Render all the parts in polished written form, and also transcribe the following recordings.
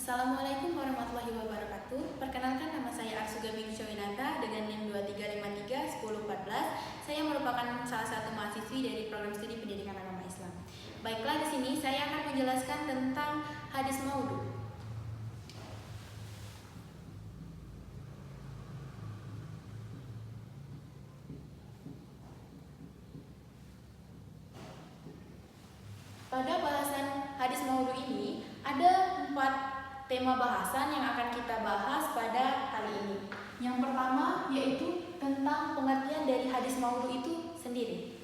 Assalamualaikum warahmatullahi wabarakatuh. Perkenalkan, nama saya Arsuga Bingshowinata dengan NIM 23531014. Saya merupakan salah satu mahasiswi dari program studi pendidikan agama Islam. Baiklah, di sini saya akan menjelaskan tentang hadis maudhu. Pada bahasan hadis maudhu ini ada 4 tema bahasan yang akan kita bahas pada kali ini. Yang pertama yaitu tentang pengertian dari hadis maudhu itu sendiri.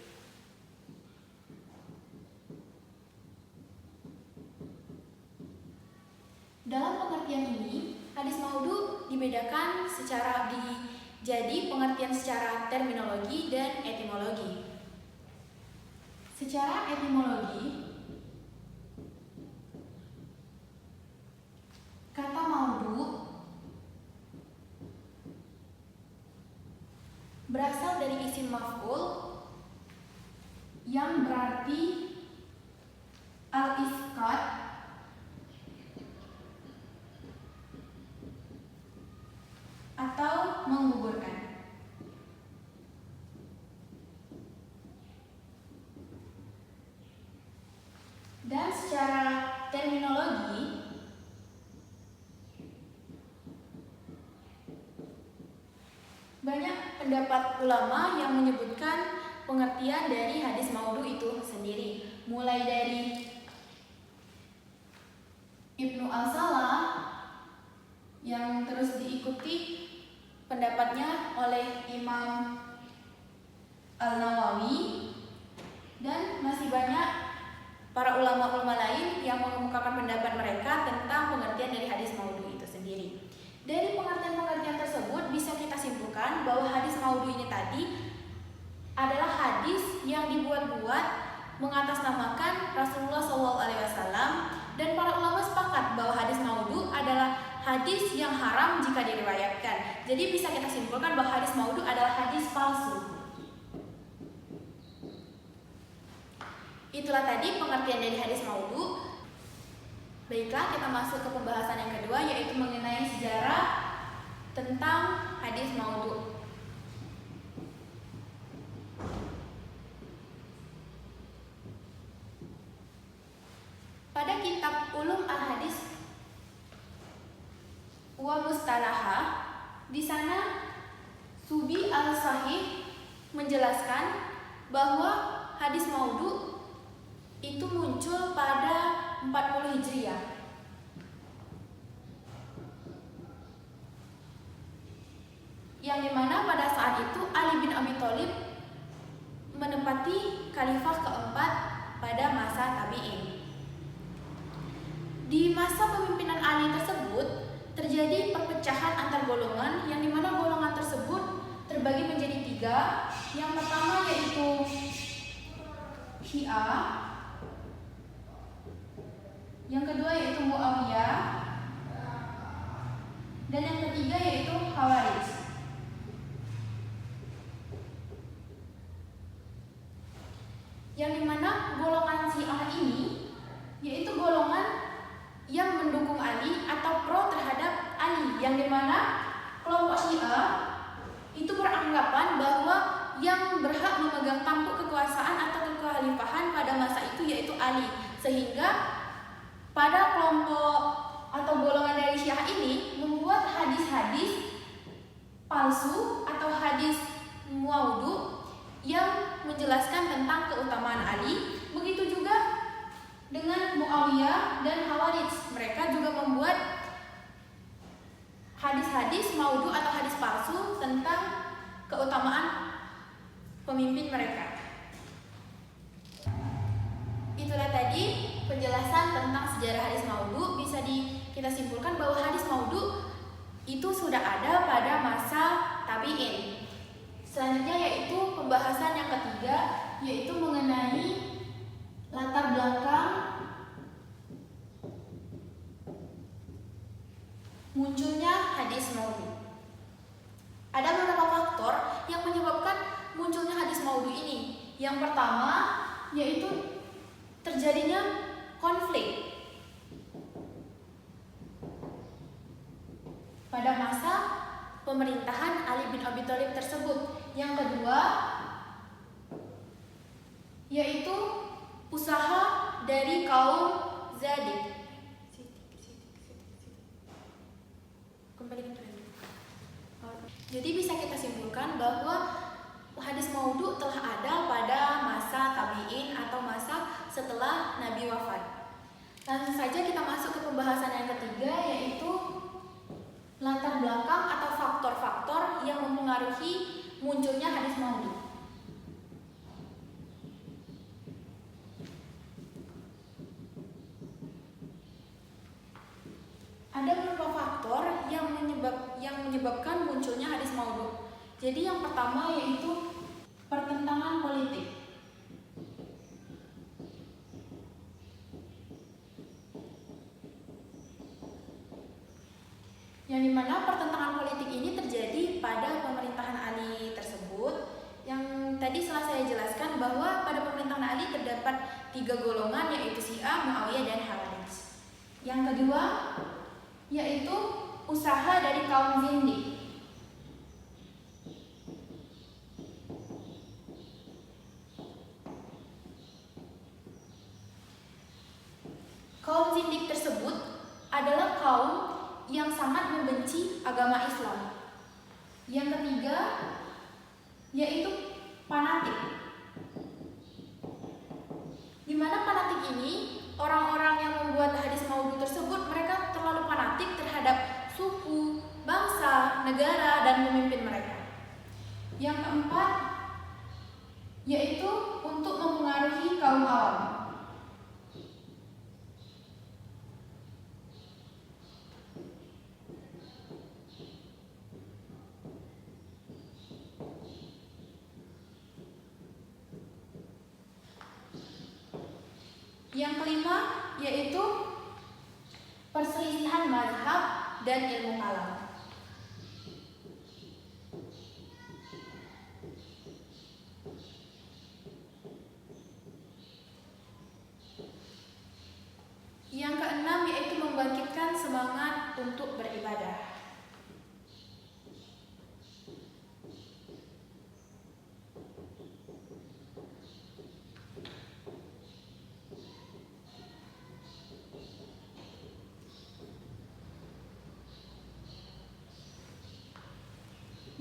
Dalam pengertian ini, hadis maudhu dibedakan jadi pengertian secara terminologi dan etimologi. Secara etimologi, kata maudhu berasal dari isim maf'ul yang berarti al-isqat atau menggugurkan. Dan secara terminologi, banyak pendapat ulama yang menyebutkan pengertian dari hadis maudhu itu sendiri. Mulai dari Ibnu Al-Salah yang terus diikuti pendapatnya oleh Imam Al-Nawawi, dan masih banyak para ulama-ulama lain yang mengemukakan pendapat mereka tentang pengertian dari hadis maudhu itu sendiri. Dari pengertian-pengertian tersebut bisa kita simpulkan bahwa hadis maudhu ini tadi adalah hadis yang dibuat-buat mengatasnamakan Rasulullah SAW, dan para ulama sepakat bahwa hadis maudhu adalah hadis yang haram jika diriwayatkan. Jadi bisa kita simpulkan bahwa hadis maudhu adalah hadis palsu. Itulah tadi pengertian dari hadis maudhu. Baiklah, kita masuk ke pembahasan yang kedua, yaitu mengenai sejarah tentang hadis maudhu. Pada kitab Ulum Al-Hadis wa Mustalahah, di sana Subi Al-Sahih menjelaskan bahwa hadis maudhu itu muncul pada 40 Hijriah. Yang dimana pada saat itu Ali bin Abi Thalib menempati khalifah keempat pada masa tabi'in. Di masa pemimpinan Ali tersebut terjadi perpecahan antar golongan, yang dimana golongan tersebut terbagi menjadi 3. Yang pertama yaitu Syiah, yang kedua yaitu Muawiyah, dan yang ketiga yaitu Khawarij. Yang dimana golongan Syiah ini yaitu golongan yang mendukung Ali atau pro terhadap Ali, yang dimana kelompok Syiah itu beranggapan bahwa yang berhak memegang tampuk kekuasaan atau kekhalifahan pada masa itu yaitu Ali, sehingga pada kelompok atau golongan dari Syiah ini membuat hadis-hadis palsu atau hadis maudhu yang menjelaskan tentang keutamaan Ali. Begitu juga dengan Muawiyah dan Khawarij, mereka juga membuat hadis-hadis maudhu atau hadis palsu tentang keutamaan pemimpin mereka. Itulah tadi penjelasan tentang sejarah hadis maudhu. Bisa kita simpulkan bahwa hadis maudhu itu sudah ada pada masa tabi'in. Selanjutnya yaitu pembahasan yang ketiga, yaitu mengenai latar belakang munculnya hadis maudhu. Ada beberapa faktor yang menyebabkan munculnya hadis maudhu ini. Yang pertama yaitu terjadinya konflik pada masa pemerintahan Ali bin Abi Thalib tersebut. Yang kedua yaitu usaha dari kaum Zadig. Jadi bisa kita simpulkan bahwa hadis maudhu telah ada pada masa tabi'in atau masa setelah Nabi wafat. Langsung saja kita masuk ke pembahasan yang ketiga, yaitu latar belakang atau faktor-faktor yang mempengaruhi munculnya hadis maudhu. Ada beberapa faktor yang menyebabkan munculnya hadis maudhu. Jadi yang pertama yaitu pertentangan politik. Yang dimana pertentangan politik ini terjadi pada pemerintahan Ali tersebut. Yang tadi setelah saya jelaskan bahwa pada pemerintahan Ali terdapat 3 golongan, yaitu Syiah, Muawiyah, dan Khawarij. Yang kedua yaitu usaha dari kaum Zindik. Kaum Zindik tersebut adalah kaum yang sangat membenci agama Islam. Yang ketiga yaitu fanatik. Di mana fanatik ini, orang-orang yang membuat hadis maudhu tersebut, mereka terlalu fanatik terhadap suku, bangsa, negara, dan pemimpin mereka. Yang keempat yaitu untuk mempengaruhi kaum awam. Yang kelima yaitu perselisihan mazhab dan ilmu kalam. Yang keenam yaitu membangkitkan semangat untuk beribadah.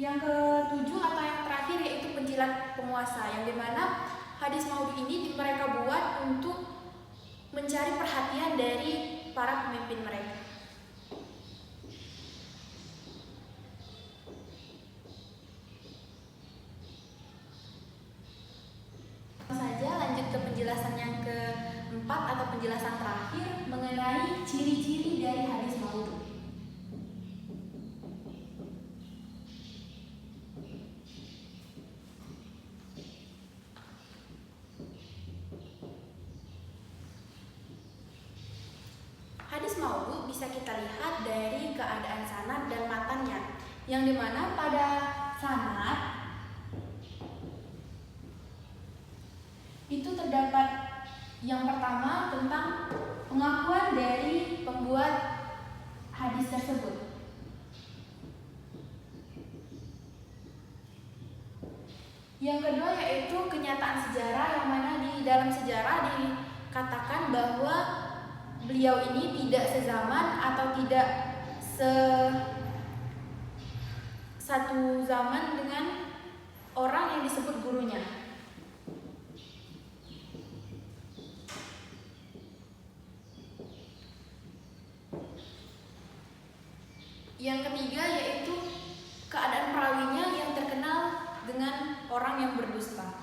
Yang ketujuh atau yang terakhir yaitu penjilat penguasa, yang dimana hadis maudhu ini mereka buat untuk mencari perhatian dari para pemimpin mereka. Saja lanjut ke penjelasan yang keempat atau penjelasan terakhir mengenai ciri-ciri dari hadis maudhu. Hadis maudhu bisa kita lihat dari keadaan sanad dan matannya, yang dimana pada sanad itu terdapat yang pertama tentang pengakuan dari pembuat hadis tersebut. Yang kedua yaitu kenyataan sejarah, yang mana di dalam sejarah dikatakan bahwa beliau ini tidak sezaman atau tidak satu zaman dengan orang yang disebut gurunya. Yang ketiga yaitu keadaan perawinya yang terkenal dengan orang yang berdusta.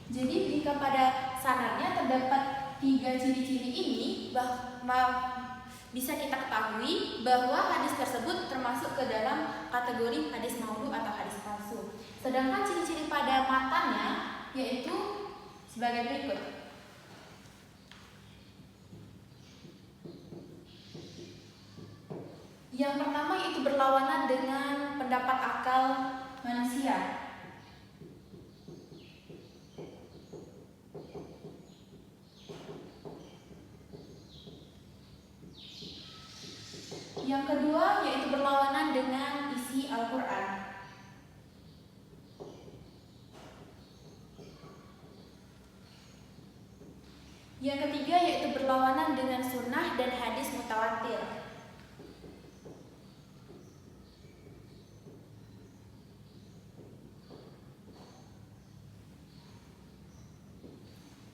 Jadi jika pada sanadnya terdapat 3 ciri-ciri ini, bisa kita ketahui bahwa hadis tersebut termasuk ke dalam kategori hadis maudhu atau hadis palsu. Sedangkan ciri-ciri pada matannya yaitu sebagai berikut. Yang pertama yaitu berlawanan dengan pendapat akal manusia. Yang kedua yaitu berlawanan dengan isi Al-Quran. Yang ketiga yaitu berlawanan dengan sunnah dan hadis mutawatir.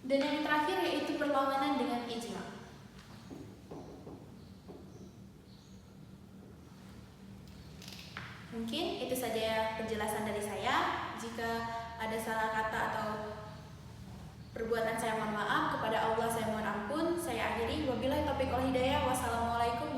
Dan yang terakhir yaitu berlawanan dengan ijma. Mungkin itu saja penjelasan dari saya. Jika ada salah kata atau perbuatan saya mohon maaf. Kepada Allah saya mohon ampun. Saya akhiri. Wabillahi taufiq wal hidayah. Wassalamualaikum